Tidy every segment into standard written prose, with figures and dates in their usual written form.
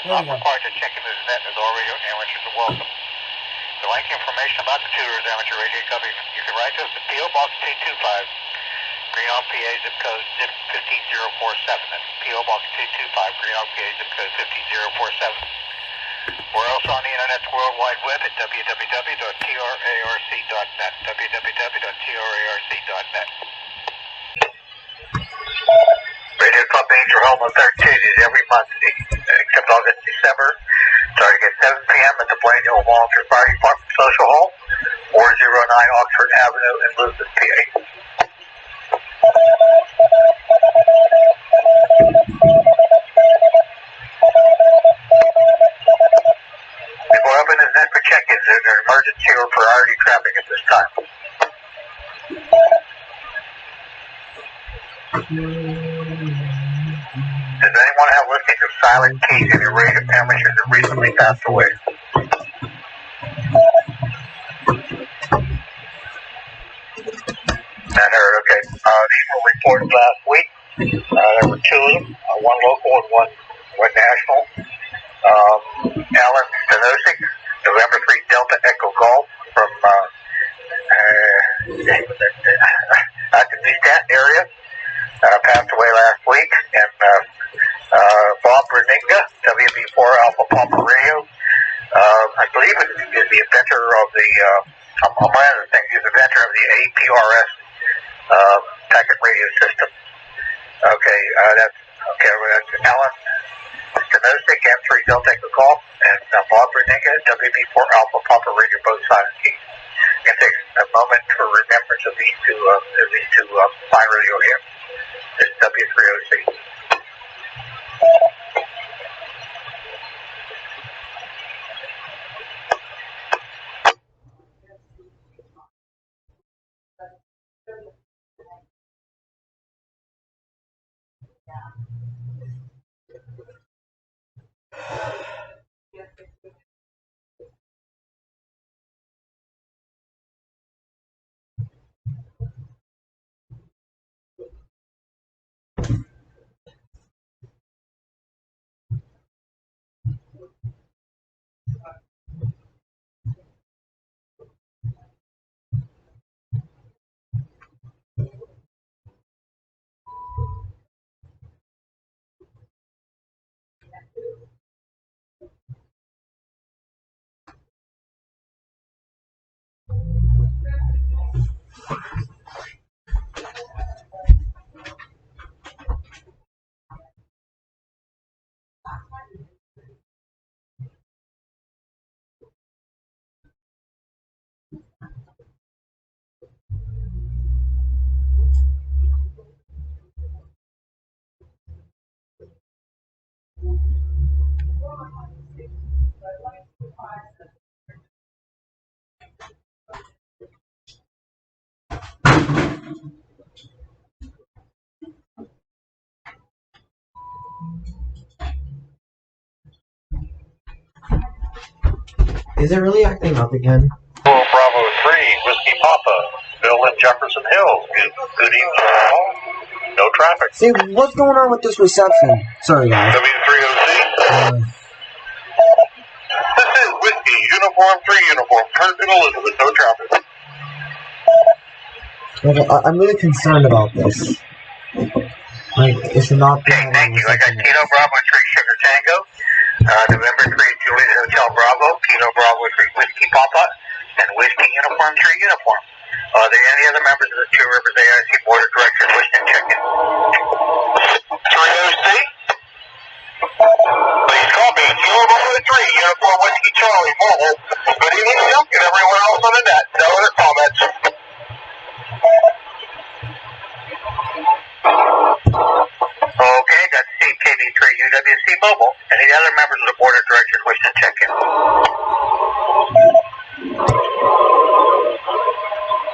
is not required to check into the net as all radio amateurs are welcome. If you'd like information about the Tutors Amateur Radio Club, you can write to us at P.O. Box 225, Greenhouse, PA, zip code 15047. That's P.O. Box 225, Greenhouse, PA, zip code 15047. We're also on the internet, the World Wide Web at www.trarc.net, www.trarc.net. Radio Club meetings are held on third Tuesdays every month, except August and December, starting at 7 p.m. at the Blaine Hill Volunteer Fire Department Social Hall, 409 Oxford Avenue in Lucas, PA. Before opening the net for check-ins, there's an emergency or priority traffic at this time. Does anyone have listings of silent keys in your radio amateurs that recently passed away? Not heard, okay. These were reported last week. There were two of them, one local and one national. Alan Stanosic, November 3 Delta Echo Golf from the Stanton area, passed away last week. And Bob Reninga, WB4 Alpha Papa Radio, I believe is the inventor of the, among other things, he's the inventor of the APRS packet radio system. Okay, that's Alan Stanosic, M3 Delta Echo Golf, and Bob Reninga, WB4 Alpha Papa Radio, both silent keys. I'm going to take a moment for remembrance of these two fine radio hymns. This is W3OC. Is it really acting up again? Bravo 3, Whiskey Papa, Bill in Jefferson Hills. Good evening, all. No traffic. See, what's going on with this reception? Sorry, guys. W3OC. This is Whiskey, Uniform 3 Uniform, Kirk and Elizabeth, no traffic. Okay, I'm really concerned about this. Like, it should not be. Okay, thank you. I got Kilo Bravo 3 Sugar Tango, November 3 Juliet Hotel Bravo, Kilo Bravo 3 Whiskey Papa, and Whiskey Uniform 3 Uniform. Are there any other members of the Two Rivers AIC Board of Directors wishing to check in? 3OC? Please call me, Kilo Bravo 3 Uniform Whiskey Charlie, Mobile. Good evening, Silk, and everyone else on the net. No other comments. Okay, that's CKB3 UWC Mobile. Any other members of the Board of Directors wishing to check in?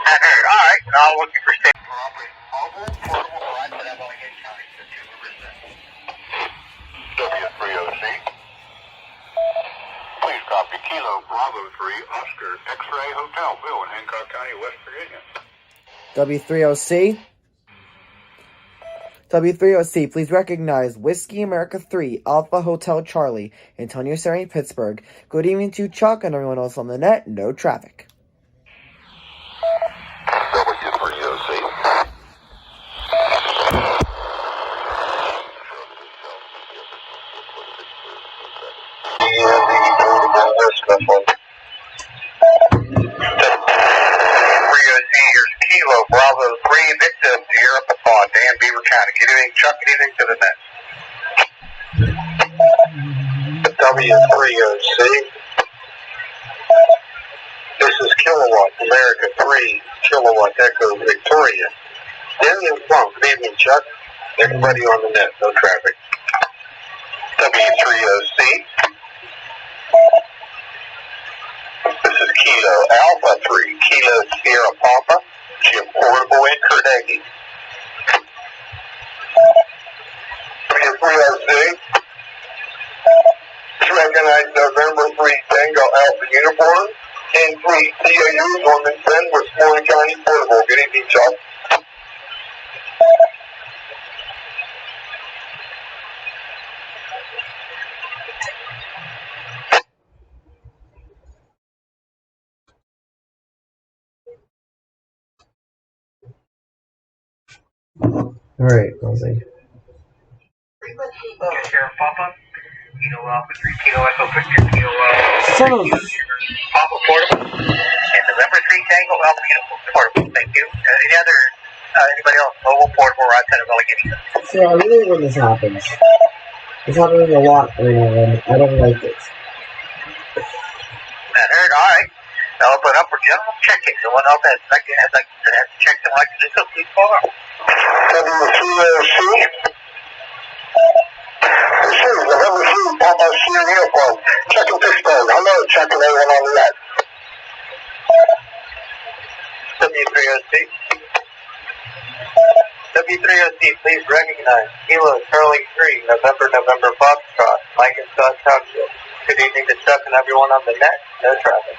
I heard. All right, now looking for state for operating mobile, portable, or I could have only 8 counties to 2%. W3OC. Please copy Kilo Bravo 3 Oscar X-Ray Hotel Bill in Hancock County, West Virginia. W3OC. W3OC, please recognize Whiskey America 3, Alpha Hotel Charlie, Antonio Seri, Pittsburgh. Good evening to Chuck and everyone else on the net. No traffic. W3OC. Here's Kilo Bravo 3 Victim Sierra Papa, Dan Beaver County. Good evening, Chuck. Good evening to the net. W3OC. This is Kilowatt America 3 Kilowatt Echo Victoria. Daniel Plum. Good evening, Chuck. Everybody on the net. No traffic. W3OC. This is Kilo Alpha 3 Kilo Sierra Papa. Jim Portable N3DEG. W3OC. Recognize November 3 Tango Alpha Uniform. N3DEG Norman Finn with Florida County Portable. Good evening, Chuck. Alright, let's see. Sheriff Papa, Kilo Alpha 3 Kilo Echo Victor, Kilo Son of Papa Portable, and November 3 Tango Alpha Uniform Portable. Thank you. Any other, anybody else, mobile portable or outside of Allegheny? So I really when this happens. It's happening a lot and I don't like it. That hurt, alright. I'll open up for general check-in. Someone else has checked them like this please call up. W3OC. This is November 3 Papa Sierra Uniform. Checking Pittsburgh. Hello, checking everyone on the net. W3OC. W3OC, please recognize Kilo Charlie 3, November Foxtrot, Mike and Scott Township. Good evening to Chuck and everyone on the net. No traffic.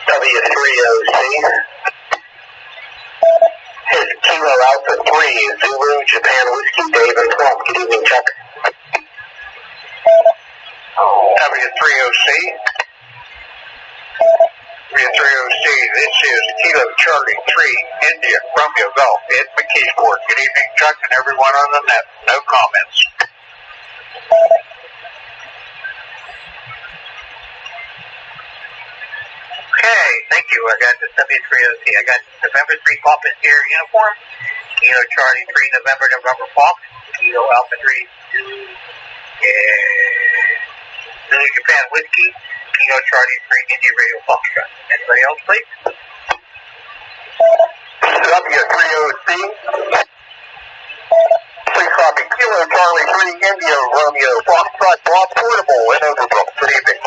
W3OC. This is Kilo Alpha 3, Zulu, Japan Whiskey, Dave and Trump. Good evening, Chuck. W3OC. W3OC, this is Kilo Charlie 3, India, Romeo Golf, Ed McKeesport. Good evening, Chuck, and everyone on the net. No comments. Okay, thank you. I got the W3OC. I got November 3 Papa Sierra Uniform, Kilo Charlie 3 November Fox, Kilo Alpha 3 Zulu Japan Whiskey, Kilo Charlie 3 India Radio Foxtrot. Anybody else, please? W3OC. Please copy Kilo Charlie 3 India Romeo Foxtrot Bob Portable in Overbrook. Good evening.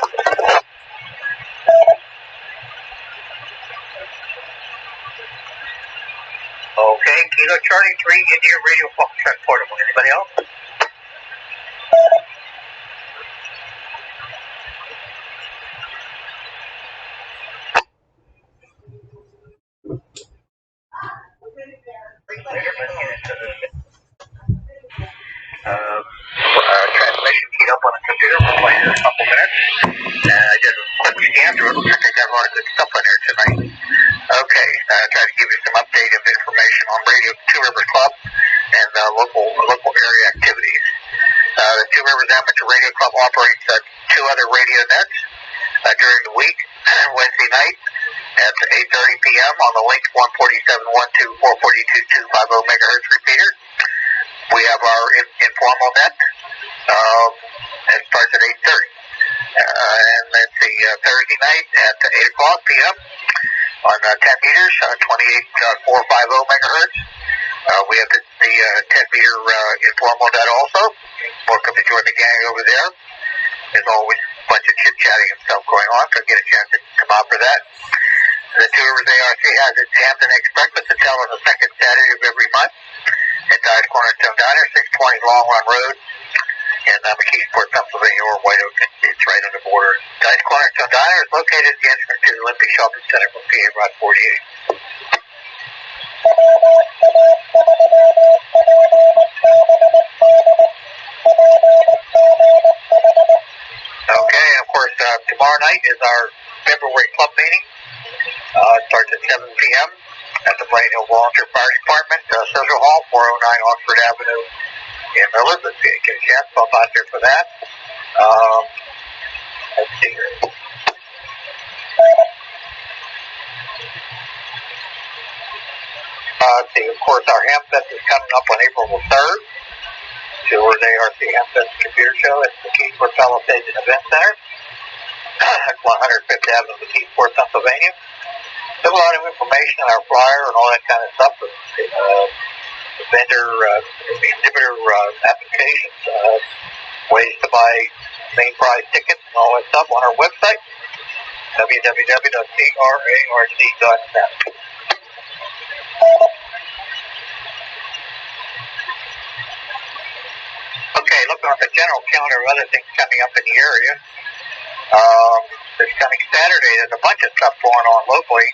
Okay, Kilo Charlie 3 India Radio Foxtrot Portable. Anybody else? Transmission keyed up on the computer. We'll play here in a couple minutes. I did a quick scan through it. Looks like I got a lot of good stuff on there tonight. Okay, try to give you some update of information on Radio Two Rivers Club and local area activities. The Two Rivers Amateur Radio Club operates two other radio nets during the week. Wednesday night at 8:30 p.m. on the link 147.12, 442.250 megahertz repeater. We have our informal net. It starts at 8:30. And let's see, Thursday night at 8 o'clock p.m. on 10 meters, 28.450 megahertz. We have the 10-meter informal net also. Welcome to join the gang over there. There's always a bunch of chit-chatting and stuff going on, so get a chance to come out for that. The Two Rivers ARC has its Hampton Eggs breakfast to tell on the second Saturday of every month at Dice Cornerstone Diner, 620 Long Run Road in McKeesport, Pennsylvania, or White Oak. It's right on the border. Dice Cornerstone Diner is located at the entrance to the Olympic Shopping Center from PA Route 48. tomorrow night is our February club meeting. It starts at 7 p.m. at the Blaine Hill Volunteer Fire Department, Social Hall, 409 Oxford Avenue in Elizabeth. Get a chance, stop out there for that. Let's see here. Let's see, of course, our Hamfest is coming up on April the 3rd. To where they are at the Hamfest Computer Show at the Kingsport Palisades Event Center. That's 105th Avenue, Kingsport, Pennsylvania. There's a lot of information on our flyer and all that kind of stuff. The vendor, the exhibitor applications, ways to buy main prize tickets and all that stuff on our website, www.trarc.net. Okay, looking at the general calendar of other things coming up in the area. This coming Saturday, there's a bunch of stuff going on locally.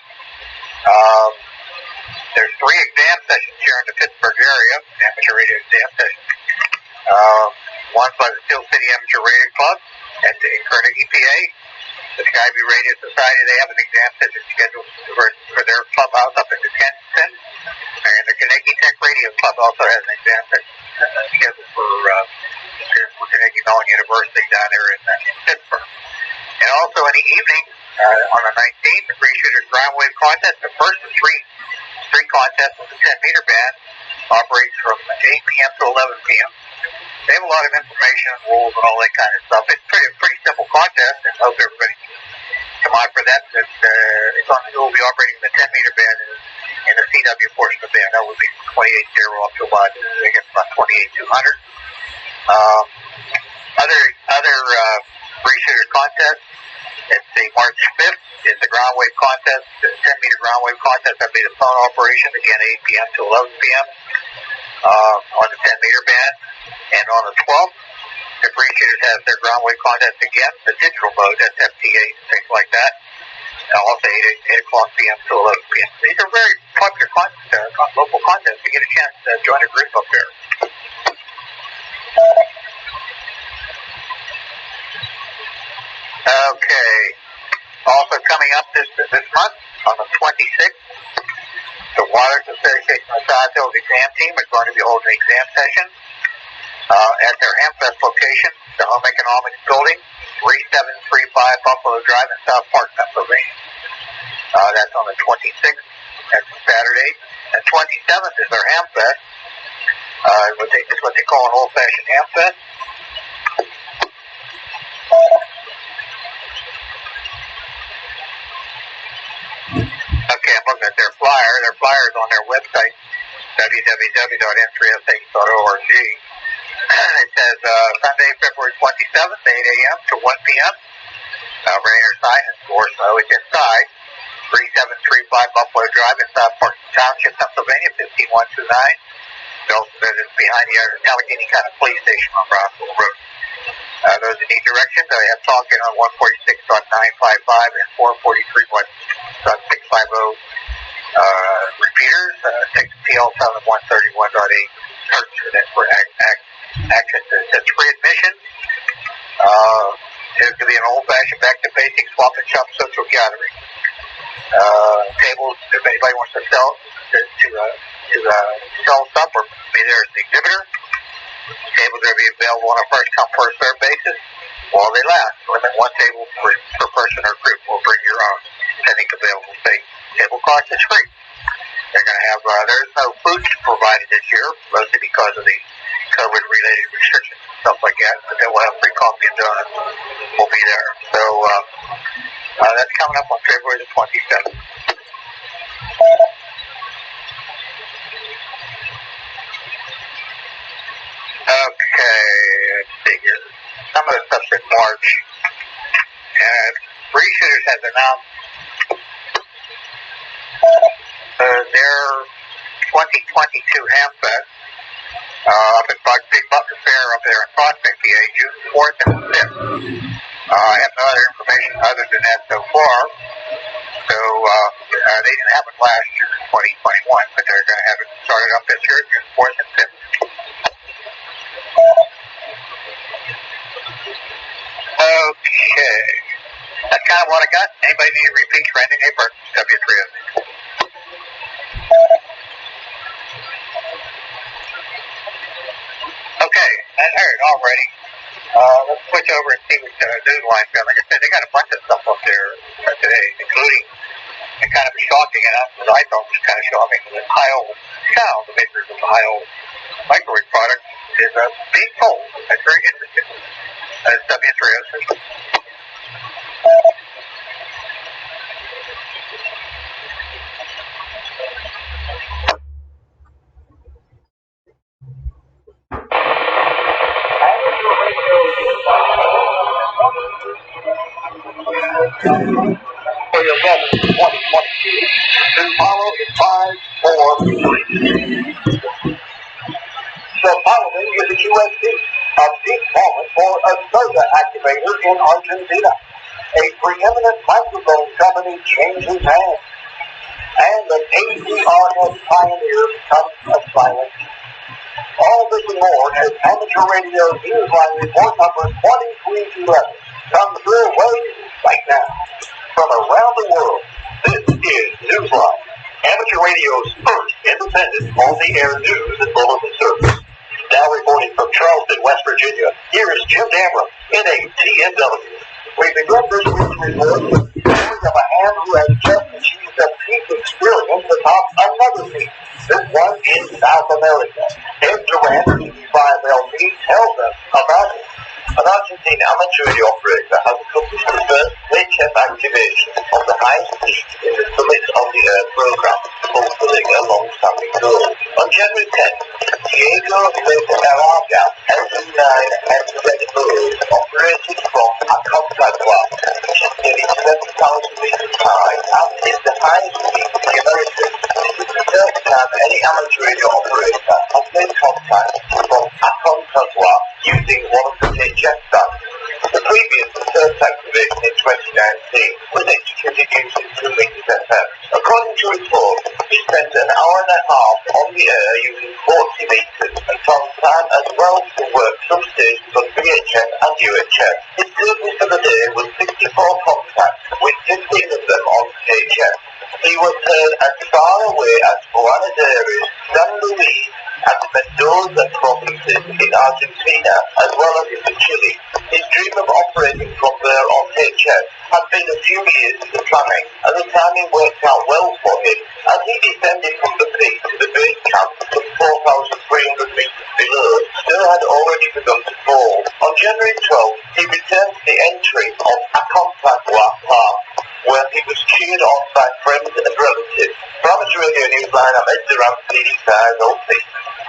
There's 3 exam sessions here in the Pittsburgh area, amateur radio exam sessions. One's by the Steel City Amateur Radio Club at the Carnegie, PA. The Skyview Radio Society, they have an exam session scheduled for their clubhouse up in the Kensington. And the Carnegie Tech Radio Club also has an exam session scheduled for Carnegie Mellon University down there in Pittsburgh. And also in the evening, on the 19th, the Free Shooters Ground Wave Contest, the first of three contests with the 10-meter band, operates from 8 p.m. to 11 p.m. They have a lot of information and rules and all that kind of stuff. It's pretty simple contest, and I hope everybody can come out for that. It will be operating the 10-meter band in the CW portion of the band. That would be from 28.0 up to about 28.200. Other Free Shooters contests. It's the March 5th is the ground wave contest, the 10-meter ground wave contest. That'll be the phone operation, again, 8 p.m. to 11 p.m. On the 10-meter band. And on the 12th, the Free Shooters have their ground wave contest again, the digital mode, that's FT8 and things like that. Also 8 o'clock p.m. to 11 p.m. These are very popular local contests. You get a chance to join a group up there. Okay. Also coming up this month, on the 26th, the Waters Association of South Hills exam team is going to be holding an exam session at their Hamfest location, the Home Economics Building, 3735 Buffalo Drive in South Park, Pennsylvania. That's on the 26th. That's Saturday. And 27th is their Hamfest. It's what they call an old-fashioned Hamfest. Okay, I'm looking at their flyer. Their flyer is on their website, www.n3deg.org. It says Sunday, February 27th, 8 a.m. to 1 p.m. Rain or sign, of course, it's inside. 3735 Buffalo Drive in South Park Township, Pennsylvania, 15129. It also says it's behind the Allegheny County Police Station on Brownsville Road. Those that need directions, I have talking on 146.955 and 443.650 repeaters, 6PL7131.8 hertz for access. It's free admission. It's going to be an old-fashioned back-to-basics swap and shop social gathering. Tables, if anybody wants to sell stuff or be there as the exhibitor, tables are going to be available on a first-come, first-served basis while they last. One table per person or group will bring your own, depending available space. Table cost is free. They're going to have, there's no food provided this year, mostly because of the COVID-related restrictions and stuff like that, but they will have free coffee and donuts. We'll be there. So, that's coming up on February the 27th. Okay, let's see here. Some of the stuff's in March. And Free Shooters has announced their 2022 Hamfest up at Big Bucket Fair up there in Prospect, PA, June 4th and 5th. I have no other information other than that so far. So they didn't have it last year in 2021, but they're going to have it started up this year, June 4th and 5th. Okay. what I got. Anybody need a repeat? Randy Neighbor, W3S. Okay, I heard already. Let's switch over and see what news line's got. Like I said, they got a bunch of stuff up there today, including, and kind of shocking enough, because I thought was kind of shocking, that Ohio Sound, the makers of the Ohio microwave product, is being sold. That's very interesting. That's W3S. For your weather 2022 to follow in 5, 4, 3. The following is a USB, a big moment for a soda activator in Argentina. A preeminent microphone company changes hands. And an ACRS pioneer becomes a silent. All this and more as Amateur Radio Newsline Report number 2311 comes your way right now. From around the world, this is Newsline, Amateur Radio's first independent on-the-air news and bulletin service. Now reporting from Charleston, West Virginia, here is Jim Damron in a TNW. We begin this week's report with the story of a man who has just achieved a peak experience atop another peak. This one in South America. Ed Durant, TV5LP, tells us about it. An Argentine amateur radio operator has accomplished the first VHF activation of the highest peak in the summit of the Earth program, fulfilling a long-standing goal. On January 10th, Diego de Aragua, LC9 N3DEG operated from Aconcagua, which is nearly 7,000 meters high and is the highest peak in the Americas. This is the first time any amateur radio operator has made contact from Aconcagua using one of the TRARC stands. The previous first activation in 2019 was executed using 2 meters FM. According to reports, he spent an hour and a half on the air using 40 meters and found time as well to work some stations on VHF and UHF. His total for the day was 64 contacts, with 15 of them on VHF. He was heard as far away as Buenos Aires, San Luis, and Mendoza provinces in Argentina, as well as into Chile. His dream of operating from there on HF had been a few years in the planning, and the timing worked out well for him. As he descended from the peak to the base camp, some 4,300 meters below, snow had already begun to fall. On January 12th, he returned to the entry of Aconcagua Park, where he was cheered on by friends and relatives. From Amateur Radio Newsline, I'm Ed Durant, TV5LP.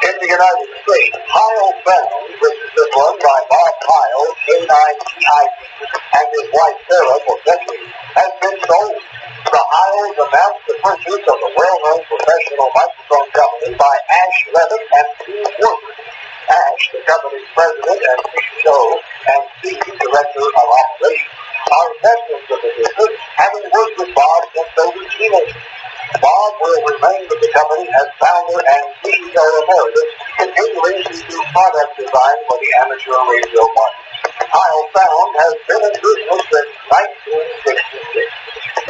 In the United States, Heil Found, which has been run by Bob Heil, N3DEG, and his wife Sarah for decades, has been sold. The Heils announced the purchase of the well-known professional microphone company by Ash Levitt and Steve Workman. Ash, the company's president and CEO, and Steve, director of operations, are veterans of the business, having worked with Bob since they were teenagers. Bob will remain with the company as founder and CEO emeritus, continuing to do product design for the amateur radio market. Heil Sound has been in business since 1966.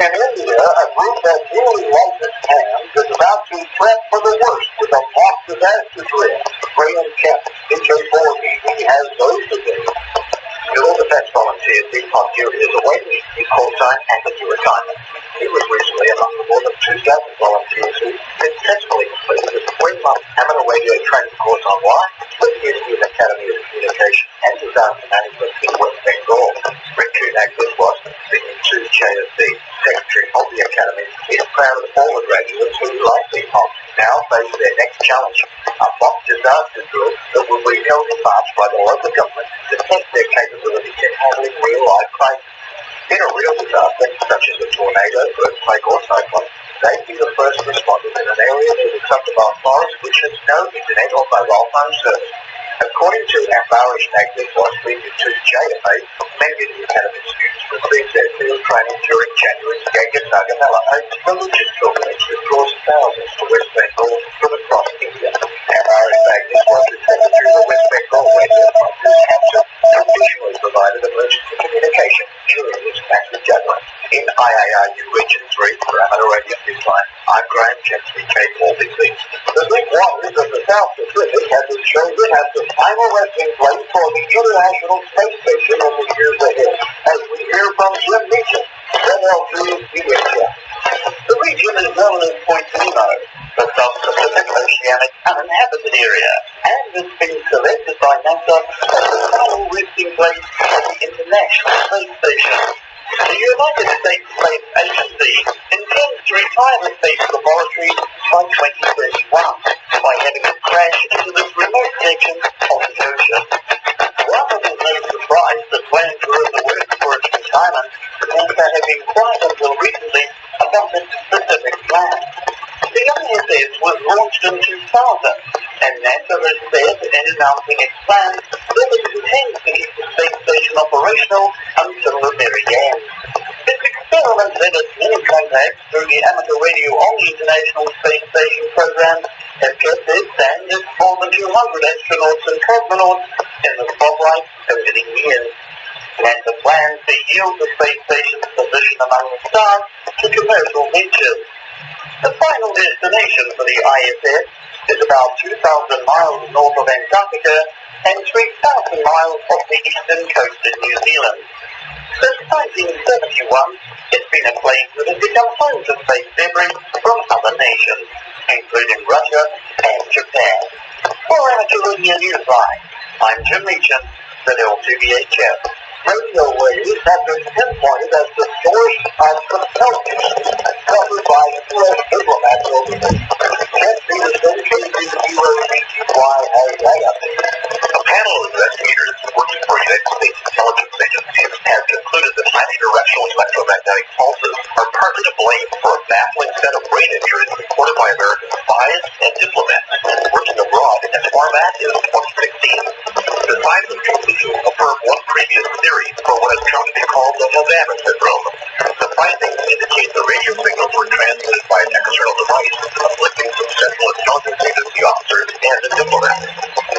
In India, a group that newly licensed hands is about to prep for the worst with a mock disaster drill. Graham Kemp, DJ4TV, has those to do. Civil defense volunteer Deepak Giri is awaiting his call-sign and into retirement. He was recently among the more than 2,000 volunteers who successfully completed a 3-month amateur radio training course online with the Indian Academy of Communication and Disaster Management in West Bengal. Richard Agnes was, speaking to JSD, Secretary of the Academy, is proud of all the graduates who, like Deepak, now face their next challenge, a mock disaster drill that will be held in March by the local government to test their capability in handling real-life crises. In a real disaster, such as a tornado, earthquake or cyclone, they'd be the first responders in an area near the Thunderball Forest which has no internet or mobile phone service. According to Ambarish Nagdev, speaking to JFA, many of the Academy students received their field training during January's Ganga Sagamela, a religious pilgrimage that draws thousands to West Bengal from across India. Ambarish Nagdev was the secretary of the West Bengal Radio Council, traditionally provided emergency communication during this massive gathering. gently capable of these things. The deep waters of the South Pacific have been chosen as the final resting place for the International Space Station in the years ahead, as we hear from Jim Meacham, N3DEG. The region is known as Point Nemo, the South Pacific Oceanic Uninhabited Area, and has been selected by NASA as the final resting place for the International Space Station. The United States Space Agency intends to retire the space laboratory by 2031 by having it crash into this remote section of the ocean. While it is no surprise that plans were in the works for its retirement, NASA have been quiet until recently about its specific plans. The ISS was launched in 2000, and NASA has said in announcing its plans that it intends to keep the space station operational until the very end. This experiment led us many contacts through the amateur radio on the International Space Station program has kept it and its more than 200 astronauts and cosmonauts in the spotlight for many years. NASA plans to yield the space station's position among the stars to commercial ventures. The final destination for the ISS is about 2,000 miles north of Antarctica and 3,000 miles off the eastern coast of New Zealand. Since 1971, it's been a place that has become home to space debris from other nations, including Russia and Japan. For Amateur Radio Newsline, I'm Jim Meacham, the N3DEG. Radio waves have been pinpointed as the source of intelligence discovered by U.S. diplomats overseas. Ken Peterson, KBUOCTY, has that update. A panel of investigators working for the United States Intelligence Agency has concluded that highly directional electromagnetic pulses are partly to blame for a baffling set of brain injuries reported by American spies and diplomats working abroad as far back as 2016. The scientific conclusion affirmed one previous theory for what has come to be called the Havana syndrome. The findings indicate the radio signals were transmitted by an external device, afflicting some Central Intelligence Agency officers and a diplomat.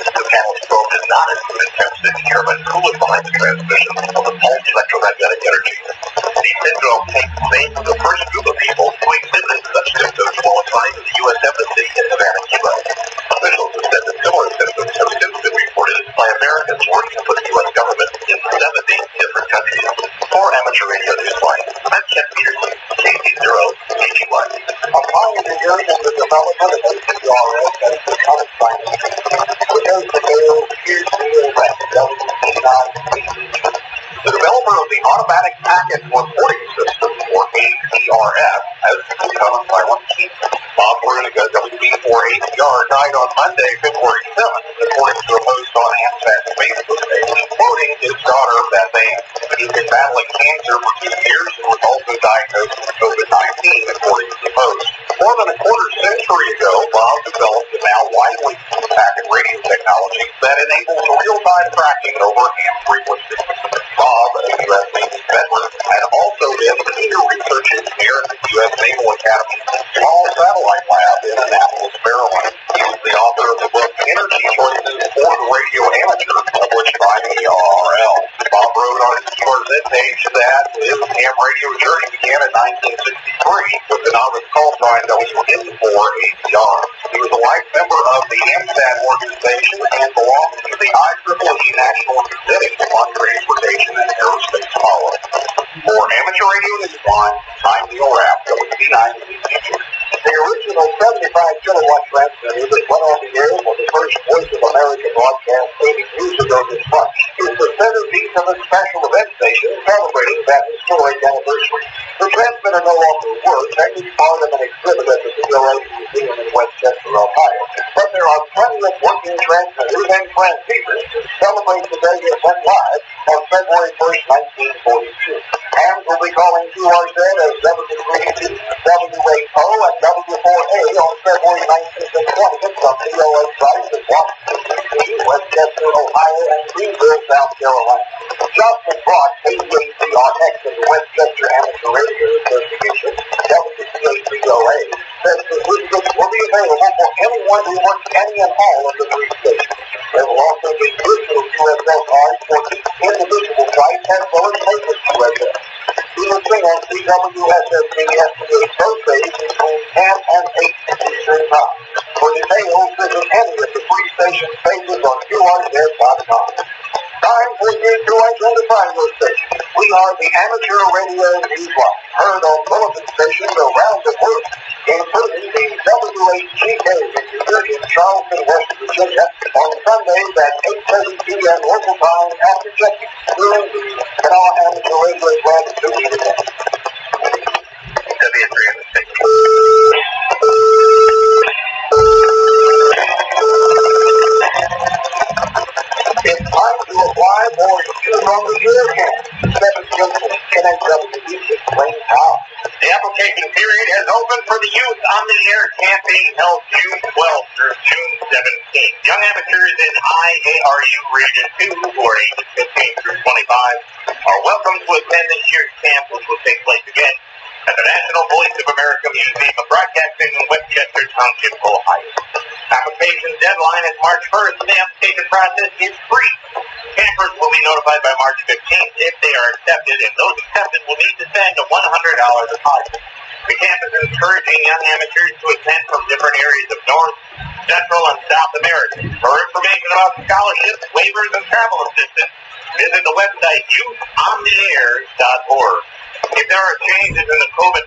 The panel's probe did not include attempts to determine who was behind the transmission of the pulsed electromagnetic energy. The syndrome takes the name of the first group of people who exhibited such symptoms while assigned to the U.S. Embassy in Havana, Cuba. Officials have said that similar symptoms have since been reported by Americans working for the U.S. government in 70 different countries. For Amateur Radio Newsline, I'm Ken Peterson, KC081. A pioneer in the development of ATRS and the comic science. With those details, here's Neil West, WP9. The developer of the Automatic Packet Reporting System, or ATRS, has become a silent key. Bob Bruninger, WB4ATR, died on Monday, February 7th, according to a post on AMSAT's Facebook page, quoting his daughter, Bethany. He's been battling cancer for 2 years and was also diagnosed with COVID-19, according to the post. More than a quarter century ago, Bob developed the now widely used packet radio technology that enables real-time tracking over ham frequencies. Bob, a U.S. Navy veteran, had also been a senior research engineer at the U.S. Naval Academy's Small Satellite Lab in Annapolis, Maryland. He was the author of the book Energy Choices for the Radio Amateur, published by ARRL. Bob wrote on his QRZ page that his ham radio journey began in 1963 with the novice call sign WN4ATR. He was a life member of the AMSAT organization and belonged to the IEEE National Committee on Transportation and Aerospace Policy. For Amateur Radio Newsline, I'm Neil Rapp, WP9. The original 75-kilowatt transmitter that went on the air for the first Voice of America broadcast 80 years ago this month is the centerpiece of a special event station celebrating that historic anniversary. The transmitter no longer works and is part of an exhibit at the VOA Museum in Westchester, Ohio. But there are plenty of working transmitters and transceivers to celebrate the day it went live on February 1st, 1942. And we'll be calling QRZ as W3, WHO, and W4A on February 19th and 20th from VOA sites in Washington, D.C., Westchester, Ohio, and Greenville, South Carolina. Justin Brock, KBACRX in the Westchester Amateur Radio Association, WCA3OA, says the visits will be available for anyone who works any and all of the 3 stations. There will also be virtual QSL cards for each individual site as well as paper QSL. We will sing on CWSSB SDA birthdays between and 8 Eastern Time. For details, visit any of the free station pages on QRZ.com. Time for you to identify your station. We are the Amateur Radio Newsline, heard on bulletin stations around the world, including the W8GK in Charleston, West Virginia, on Sundays at 8:30 p.m. local time after checking during the Kanawha Amateur Radio Club duty today. W3 in the station. It's time to apply for Youth on the Air Camp. 7 Connect WBC Plain Town. The application period has opened for the Youth on the Air campaign held June 12th through June 17th. Young amateurs in IARU Region 2 who are ages 15 through 25 are welcome to attend this year's camp, which will take place again at the National Voice of America Museum of Broadcasting in Westchester Township, Ohio. Application deadline is March 1st, and the application process is free. Campers will be notified by March 15th if they are accepted, and those accepted will need to send a $100 deposit. The camp is encouraging young amateurs to attend from different areas of North, Central, and South America. For information about scholarships, waivers, and travel assistance, visit the website youthontheair.org. If there are changes in the COVID-19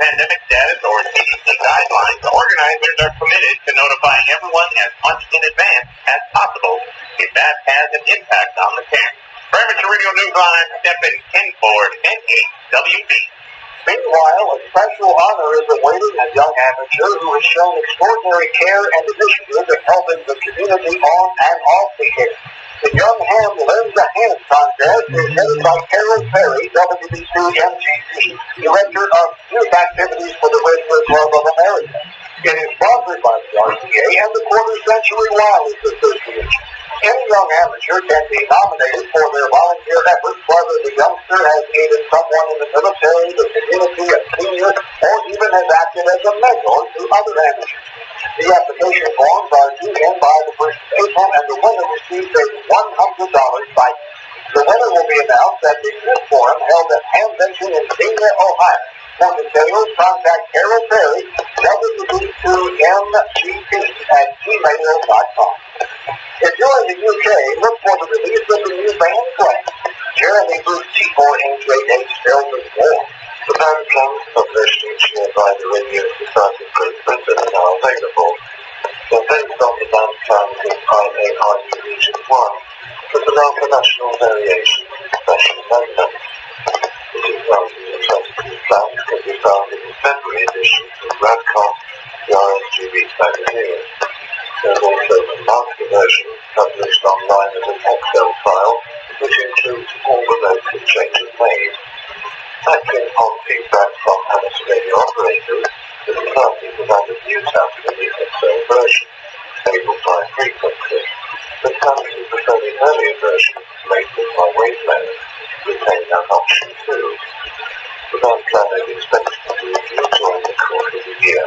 pandemic status or CDC guidelines, the organizers are committed to notifying everyone as much in advance as possible if that has an impact on the camp. For Amateur Radio Newsline, Stephen Kinford, N3DEG. Meanwhile, a special honor is awaiting a young amateur who has shown extraordinary care and initiative in helping the community on and off the air. The Young Ham Lends a Hand contest is headed by Carol Perry, WB2MGC, Director of Youth Activities for the Radio Club of America. It is sponsored by the RCA and the Quarter Century Wireless Association. Any young amateur can be nominated for their volunteer efforts, whether the youngster has aided someone in the military, the community, a senior, or even has acted as a mentor to other amateurs. The application forms are due in by the 1st of April, and the winner receives a $100 stipend. The winner will be announced at the Youth Forum held at Hamvention in Xenia, Ohio. For details, contact Carol Perry, WB2MGP@gmail.com. If you're in the UK, look for the release of the new band play. Jeremy Booth T4N3DEG spells of war. The band plans published each year by the Radio Society of Great Britain are now available. They're based on the band plans in IARU Region 1, but allow for national variations and special amendments. The 2022 plans can be found in the February edition of Radcom, the RSGB magazine. There's also a master version published online as an Excel file, which includes all the notes and changes made. Acting on feedback from amateur radio operators, the Society has added new tabs in the Excel version, labeled by frequency. The tabs in the fairly earlier version, labeled by wavelength, retain that option too. The band plan is expected to be reviewed during the course of the year.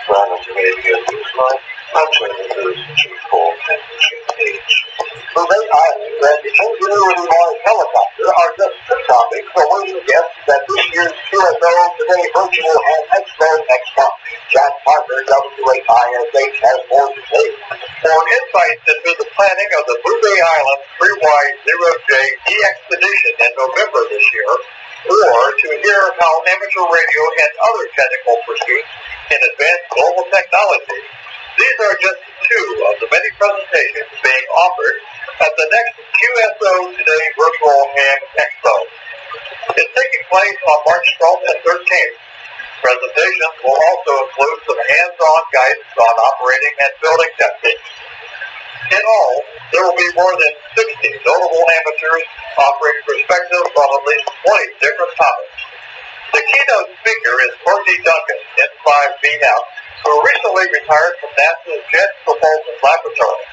For amateur radio newsline, I'm joining Lewis G4 Championship H. The Bay Island and the Ingenuity Mars helicopter are just two topics awaiting guests at this year's QSO Today Virtual Ham Expo next month. Jack Parker, W8ISH, has more to say. For insights into the planning of the Bay Island 3Y0J expedition in November this year, or to hear how amateur radio and other technical pursuits in advanced global technology, these are just two of the many presentations being offered at the next QSO Today Virtual Ham Expo. It's taking place on March 12th and 13th. Presentations will also include some hands-on guidance on operating and building techniques. In all, there will be more than 60 notable amateurs offering perspectives on at least 20 different topics. The keynote speaker is Courtney Duncan, N5B now, who recently retired from NASA's Jet Propulsion Laboratory,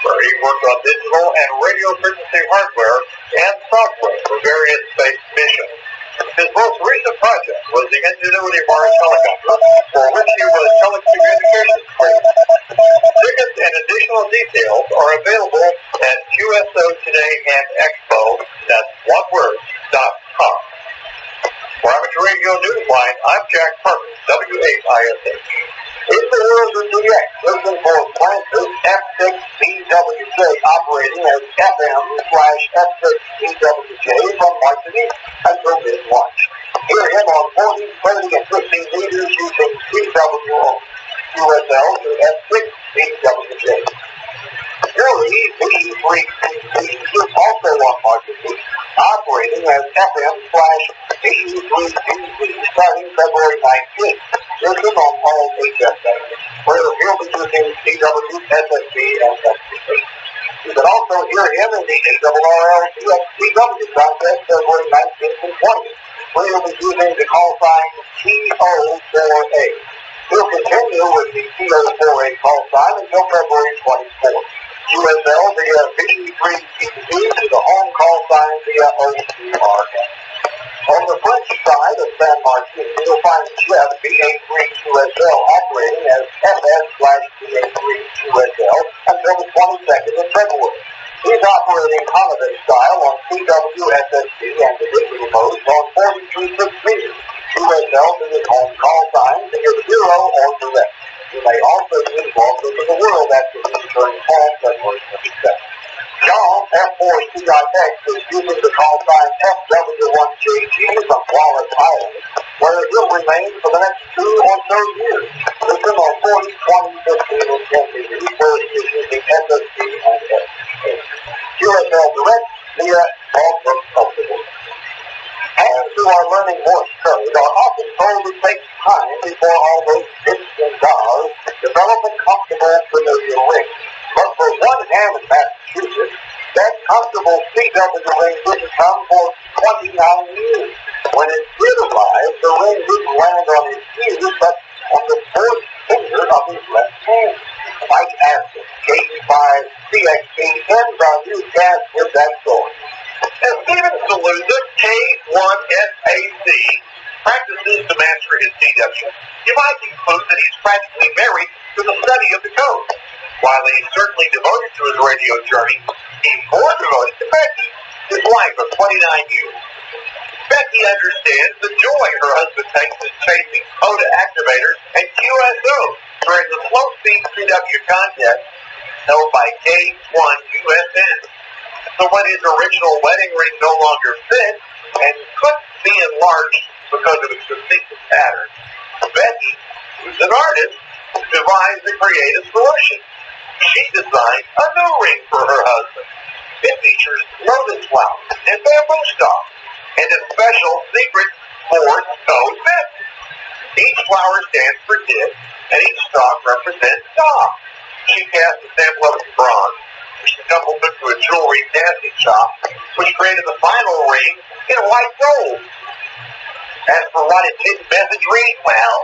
where he worked on digital and radio frequency hardware and software for various space missions. His most recent project was the Ingenuity Mars helicopter, for which he was telecommunications trained. Tickets and additional details are available at QSO Today and Expo, that's one word.com. For Amateur Radio Newsline, I'm Jack Parker, W8 ISH. In the world of DX, listen for Francis F6BWJ operating as FM/F6BWJ from March to until mid-March. Hear him on 40, 30, and 15 meters using CWO, USL to F6BWJ. Fury V3 is also on March to operating as FM/V3 starting February 19th. Listen on all HF bands, where he'll be using CW, SSB, and SPC. You can also hear him in the ARRL CW contest February 19th and 20th, where he'll be using the call sign TO4A. He'll continue with the TO4A call sign until February 24th. USL via V3 to the home call sign via OCRN. On the French side of San Martin, you'll find Jeff VA3QSL operating as FS/VA3QSL until the 22nd of February. He's operating holiday style on CW, SSB, and the digital modes on 43.6 meters. QSL to his home call sign to his zero or direct. You may also use Welcome to the World after his return home February 22nd. John F4CIX is using the call sign FW1JG from Wallace Island, where he'll remain for the next 2 or so years. Listen on 40, 20, 15, and 10 meters, where he is using SSB and SSB. QSL Direct via Welcome of the World. Hands who are learning Morse code are often told it takes time before all those bits and dollars develop a comfortable, familiar ring. But for one hand in Massachusetts, that comfortable CW ring didn't come for 29 years. When it did arrive, the ring didn't land on his fingers, but on the fourth finger of his left hand. Mike Aston, K5CXP, ends our newscast with that story. As Steven Saluza, K1SAC, practices to master his CW, you might conclude that he's practically married to the study of the code. While he's certainly devoted to his radio journey, he's more devoted to Becky, his wife of 29 years. Becky understands the joy her husband takes in chasing CODA activators and QSO during the slow-speed CW contest held by K1USN. So when his original wedding ring no longer fits and couldn't be enlarged because of its distinctive pattern, Becky, who's an artist, devised a creative solution. She designed a new ring for her husband. It features lotus flowers and bamboo stalks and a special secret Morse code message. Each flower stands for dip, and each stalk represents dog. She cast a sample of its bronze, which coupled it to a jewelry casting shop, which created the final ring in white gold. As for what its hidden message reads, well,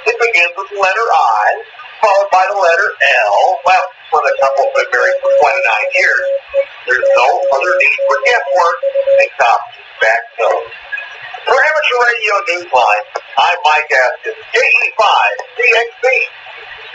it begins with the letter I, followed by the letter L. Well, for the couple been married for 29 years, there's no other need for guesswork except back code. For Amateur Radio Newsline, I'm Mike Askin, KE5CXP.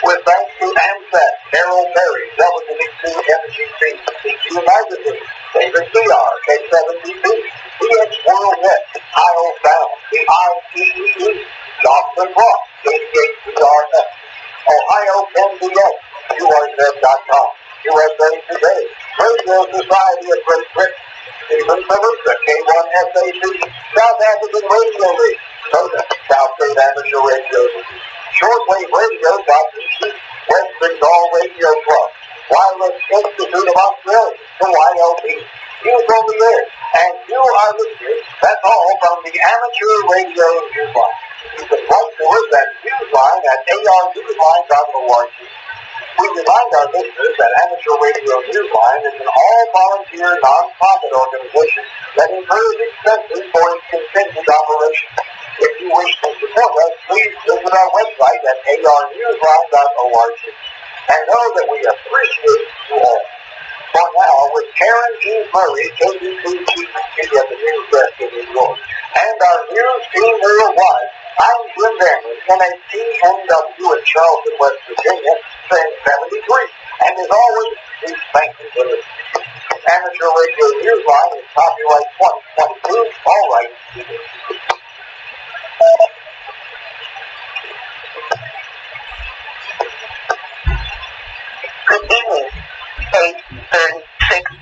With thanks to AMSAT, Carol Perry, WBC-MGC, CQ Magazine, David CR, K7DB, DX World Net, Kyle Sound, the IEEE, Jocelyn Ross, KDHCRF, Ohio NDS, URZ.com, USA Today, Radio Society of Great Britain, Stephen Phillips, the K1SAC, South African Radio League, SOTA, South State Amateur Radio League, Shortwave Radio.BC, West Bengal Radio Club, Wireless Institute of Australia, the YLP, News on the Air, and you, our listeners. That's all from the Amateur Radio Newsline. You can write to us at newsline at arnewsline.org. We remind our listeners that Amateur Radio Newsline is an all-volunteer, non-profit organization that incurs expenses for its continued operation. If you wish to support us, please visit our website at arnewsline.org. And know that we appreciate you all. For now, with Karen G. Murray, KBC Chief at the News Desk in New York, and our news team worldwide, I'm Jim Daniels, NATNW in Charleston, West Virginia, saying 73. And as always, we thank you for listening. Amateur Radio Newsline is copyright 2022, all rights reserved. 6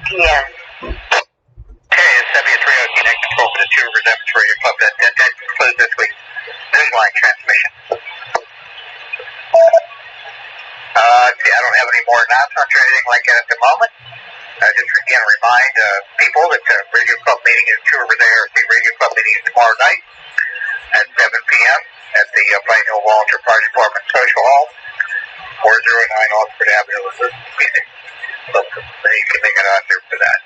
p.m. Okay, it's W3OT Net Control for the Two Rivers Evans Radio Club. That concludes this week's Newsline transmission. See, I don't have any more announcements or anything like that at the moment. Just again remind people that the Radio Club meeting is Two Rivers ARC Radio Club meeting is tomorrow night at 7 p.m. at the Bright Hill Volunteer Fire Department Social Hall, 409 Oxford Avenue. So you can make it out there for that.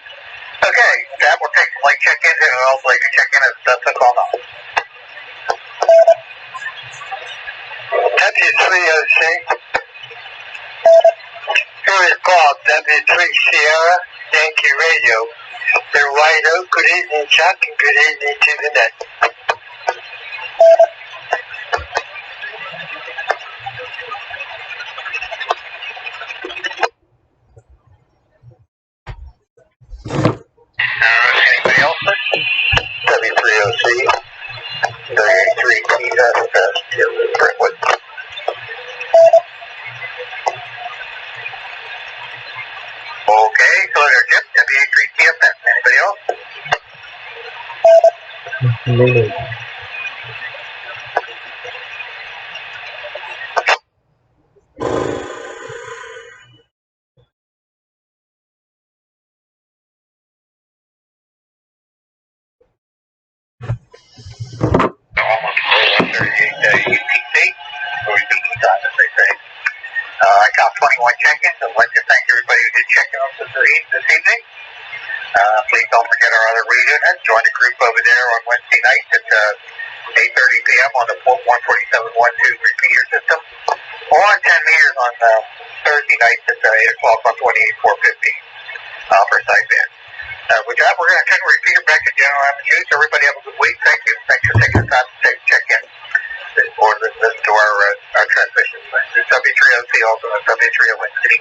Okay, that will take some light check-ins and also like to check in as that's a call now. W3OC. Here is Bob, W3 Sierra, Yankee Radio. They're White Oak. Good evening, Chuck, and good evening to the net. Anybody else? W3OC. W3TFS. Brentwood. Okay, so there's Jim, W3TFS. Anybody else? Almost 38 UTC, or UTC time, as they say. I count 21 check-ins. I'd like to thank everybody who did check in on this evening. Please don't forget our other radio net. Join the group over there on Wednesday night at 8:30 p.m. on the 147.12 repeater system, or on 10 meters on Thursday nights at 8 o'clock on 28.415 for sideband. With that, we're going to turn the repeater back to General Amplitude. So everybody have a good week. Thank you. Thanks for taking the time to check in or listen to our transmission. This is W3OC, also on W3O Wednesday.